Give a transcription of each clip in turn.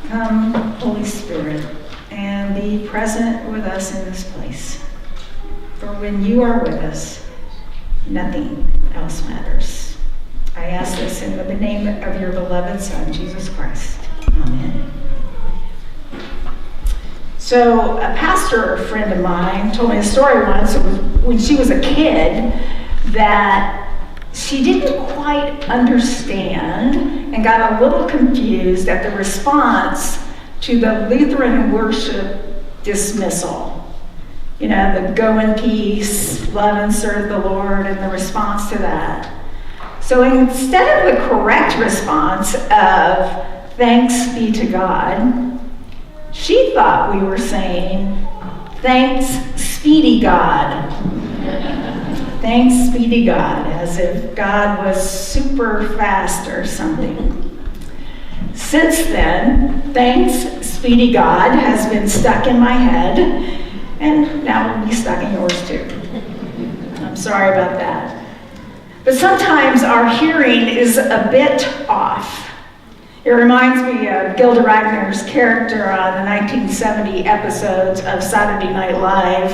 Come, Holy Spirit, and be present with us in this place. For when you are with us, nothing else matters. I ask this in the name of your beloved Son, Jesus Christ. Amen. So a pastor friend of mine told me a story once when she was a kid that she didn't quite understand and got a little confused at the response to the Lutheran worship dismissal. You know, the go in peace, love and serve the Lord, and the response to that. So instead of the correct response of thanks be to God, she thought we were saying, thanks, speedy God. Thanks, speedy God, as if God was super fast or something. Since then, thanks, speedy God has been stuck in my head, and now it'll be stuck in yours too. I'm sorry about that. But sometimes our hearing is a bit off. It reminds me of Gilda Radner's character on the 1970 episodes of Saturday Night Live,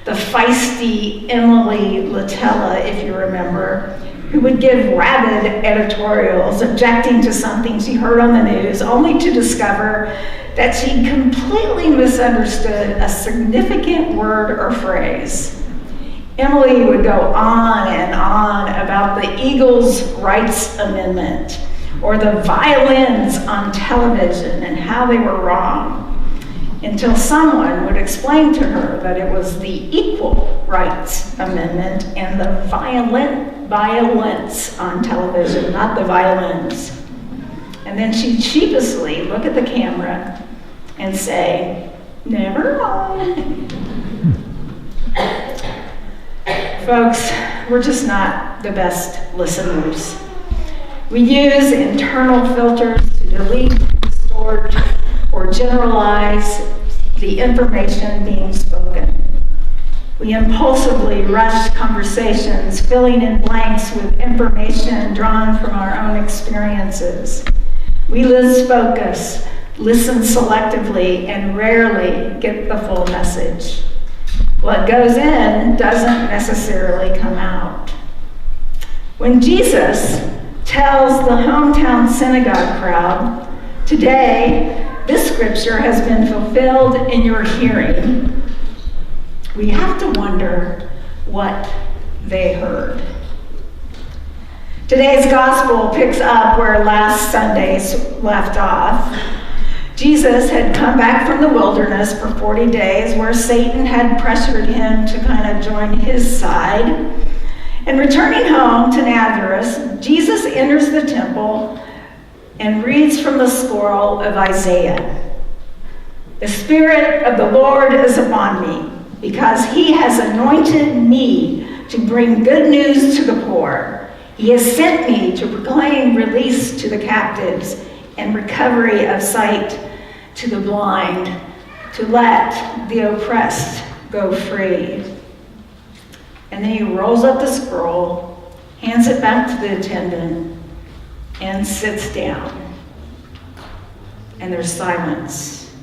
the feisty Emily Latella, if you remember, who would give rabid editorials objecting to something she heard on the news, only to discover that she completely misunderstood a significant word or phrase. Emily would go on and on about the Eagles' Rights Amendment, or the violins on television and how they were wrong, until someone would explain to her that it was the Equal Rights Amendment and the violence on television, not the violins. And then she'd sheepishly look at the camera and say, never mind. Folks, we're just not the best listeners. We use internal filters to delete, distort, or generalize the information being spoken. We impulsively rush conversations, filling in blanks with information drawn from our own experiences. We lose focus, listen selectively, and rarely get the full message. What goes in doesn't necessarily come out. When Jesus tells the hometown synagogue crowd, today, this scripture has been fulfilled in your hearing, we have to wonder what they heard. Today's gospel picks up where last Sunday's left off. Jesus had come back from the wilderness for 40 days, where Satan had pressured him to kind of join his side. And returning home to Nazareth, Jesus enters the temple and reads from the scroll of Isaiah. The Spirit of the Lord is upon me, because he has anointed me to bring good news to the poor. He has sent me to proclaim release to the captives and recovery of sight to the blind, to let the oppressed go free. And then he rolls up the scroll, hands it back to the attendant, and sits down. And there's silence.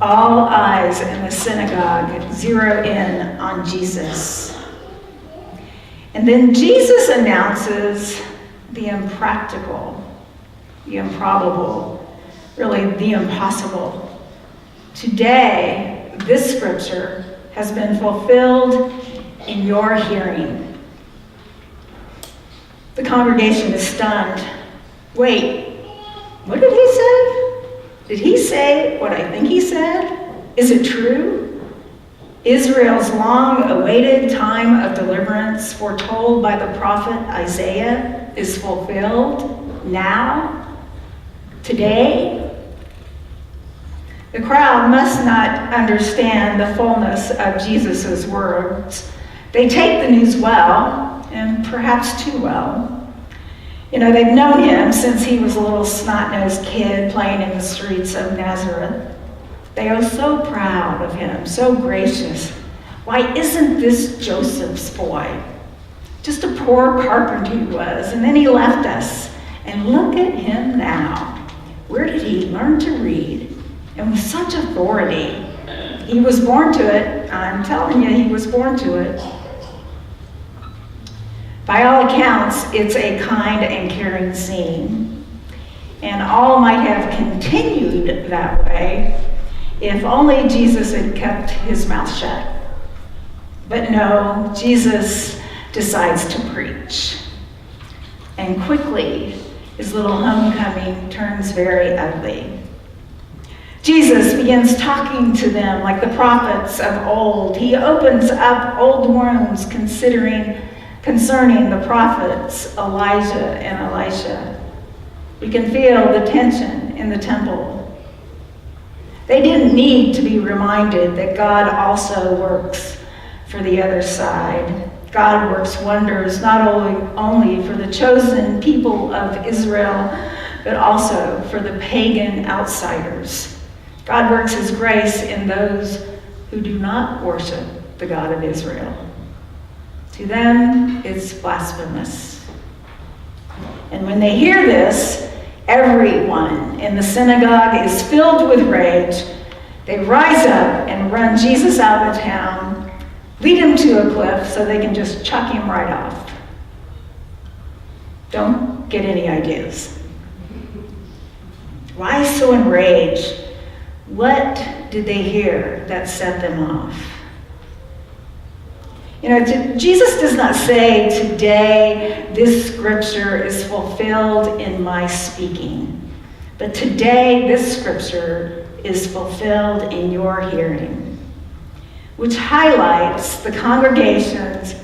All eyes in the synagogue zero in on Jesus. And then Jesus announces the impractical, the improbable, really the impossible. Today, this scripture has been fulfilled in your hearing. The congregation is stunned. Wait, what did he say? Did he say what I think he said? Is it true? Israel's long-awaited time of deliverance, foretold by the prophet Isaiah, is fulfilled now, today. The crowd must not understand the fullness of Jesus' words. They take the news well, and perhaps too well. You know, they've known him since he was a little snot-nosed kid playing in the streets of Nazareth. They are so proud of him, so gracious. Why isn't this Joseph's boy? Just a poor carpenter he was, and then he left us. And look at him now. Where did he learned to read, and with such authority. He was born to it. I'm telling you, he was born to it. By all accounts, it's a kind and caring scene. And all might have continued that way if only Jesus had kept his mouth shut. But no, Jesus decides to preach. And quickly, his little homecoming turns very ugly. Jesus begins talking to them like the prophets of old. He opens up old wounds concerning the prophets Elijah and Elisha. We can feel the tension in the temple. They didn't need to be reminded that God also works for the other side. God works wonders not only for the chosen people of Israel, but also for the pagan outsiders. God works his grace in those who do not worship the God of Israel. To them, it's blasphemous. And when they hear this, everyone in the synagogue is filled with rage. They rise up and run Jesus out of town, lead him to a cliff so they can just chuck him right off. Don't get any ideas. Why so enraged? What did they hear that set them off? You know, Jesus does not say, today this scripture is fulfilled in my speaking. But today this scripture is fulfilled in your hearing, which highlights the congregation's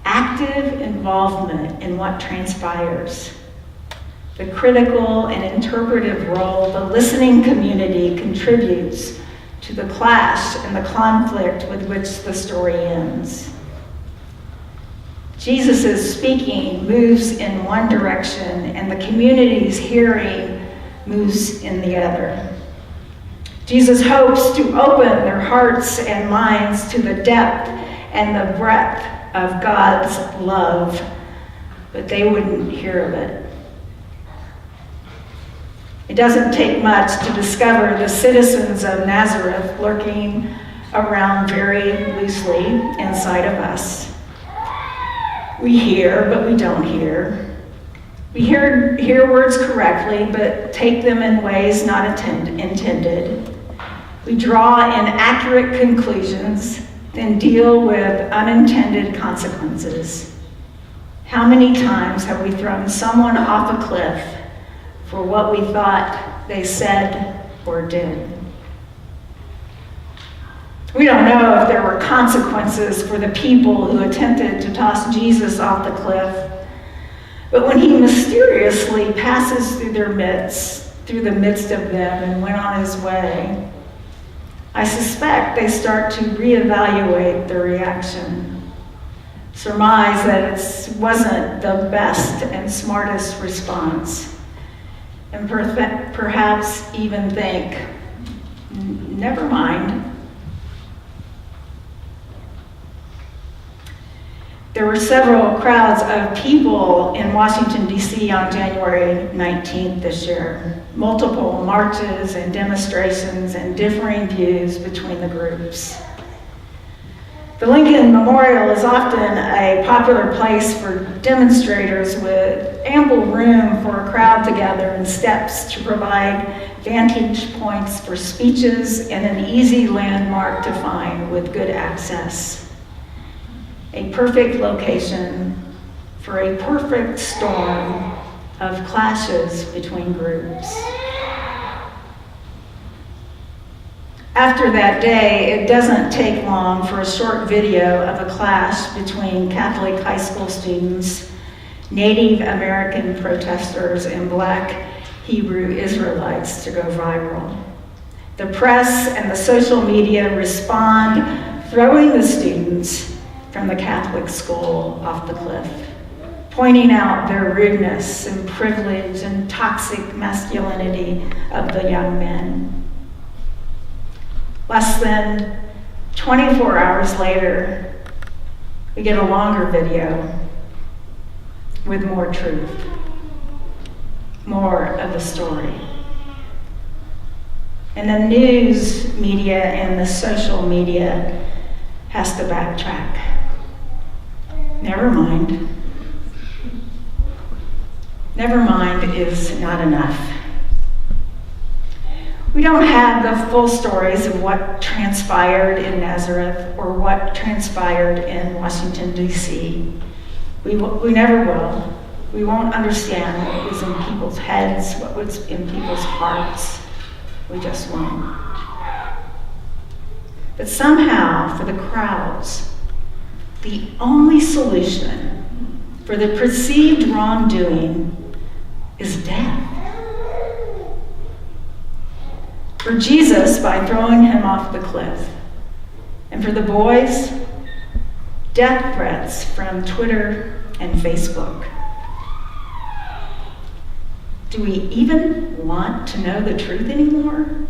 active involvement in what transpires. The critical and interpretive role the listening community contributes to the clash and the conflict with which the story ends. Jesus' speaking moves in one direction, and the community's hearing moves in the other. Jesus hopes to open their hearts and minds to the depth and the breadth of God's love, but they wouldn't hear of it. It doesn't take much to discover the citizens of Nazareth lurking around very loosely inside of us. We hear, but we don't hear. We hear words correctly, but take them in ways not intended. We draw inaccurate conclusions, then deal with unintended consequences. How many times have we thrown someone off a cliff for what we thought they said or did? We don't know if there were consequences for the people who attempted to toss Jesus off the cliff, but when he mysteriously passes through the midst of them and went on his way, I suspect they start to reevaluate their reaction, surmise that it wasn't the best and smartest response, and perhaps even think, never mind. There were several crowds of people in Washington, D.C. on January 19th this year. Multiple marches and demonstrations and differing views between the groups. The Lincoln Memorial is often a popular place for demonstrators with ample room for a crowd to gather and steps to provide vantage points for speeches and an easy landmark to find with good access. A perfect location for a perfect storm of clashes between groups. After that day, it doesn't take long for a short video of a clash between Catholic high school students, Native American protesters, and Black Hebrew Israelites to go viral. The press and the social media respond, throwing the students from the Catholic school off the cliff, pointing out their rudeness and privilege and toxic masculinity of the young men. Less than 24 hours later, we get a longer video with more truth, more of the story. And the news media and the social media has to backtrack. Never mind. Never mind is not enough. We don't have the full stories of what transpired in Nazareth or what transpired in Washington, D.C. We never will. We won't understand what was in people's heads, what was in people's hearts. We just won't. But somehow, for the crowds, the only solution for the perceived wrongdoing is death. For Jesus, by throwing him off the cliff. And for the boys, death threats from Twitter and Facebook. Do we even want to know the truth anymore?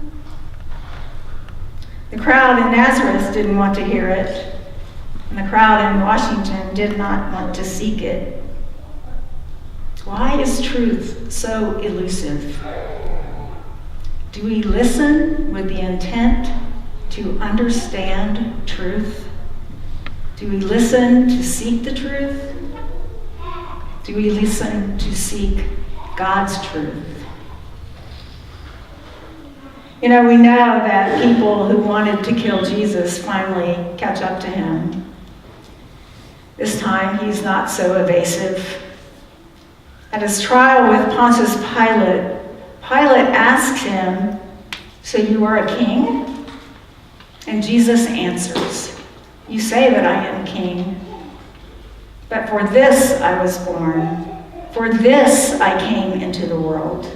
The crowd in Nazareth didn't want to hear it, and the crowd in Washington did not want to seek it. Why is truth so elusive? Do we listen with the intent to understand truth? Do we listen to seek the truth? Do we listen to seek God's truth? You know, we know that people who wanted to kill Jesus finally catch up to him. This time, he's not so evasive. At his trial with Pontius Pilate, Pilate asks him, "So you are a king?" And Jesus answers, "You say that I am king. But for this I was born. For this I came into the world,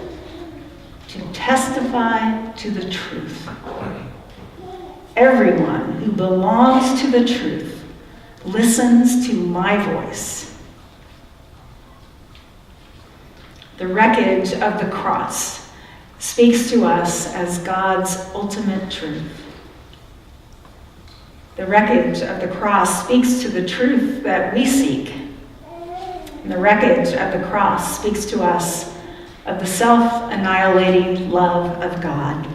to testify to the truth. Everyone who belongs to the truth listens to my voice." The wreckage of the cross speaks to us as God's ultimate truth. The wreckage of the cross speaks to the truth that we seek. And the wreckage of the cross speaks to us of the self-annihilating love of God.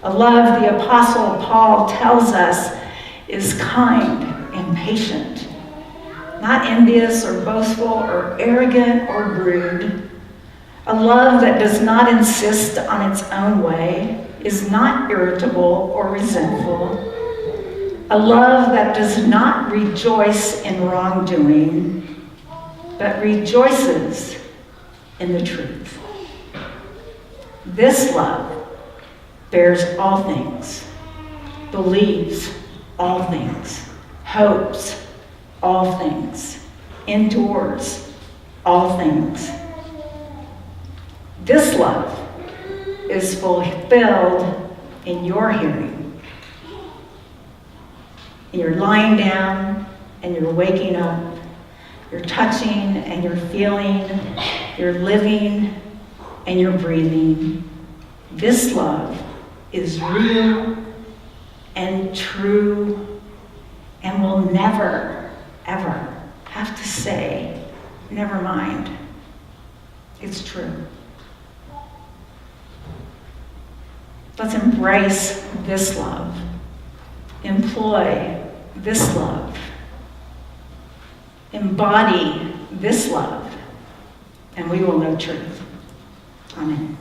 A love the Apostle Paul tells us is kind and patient, not envious or boastful or arrogant or rude. A love that does not insist on its own way, is not irritable or resentful. A love that does not rejoice in wrongdoing, but rejoices in the truth. This love bears all things, believes all things, hopes all things, endures all things. This love is fulfilled in your hearing. You're lying down and you're waking up. You're touching and you're feeling. You're living and you're breathing. This love is real and true and will never, ever have to say, never mind. It's true. Let's embrace this love. Employ this love. Embody this love, and we will know truth. Amen.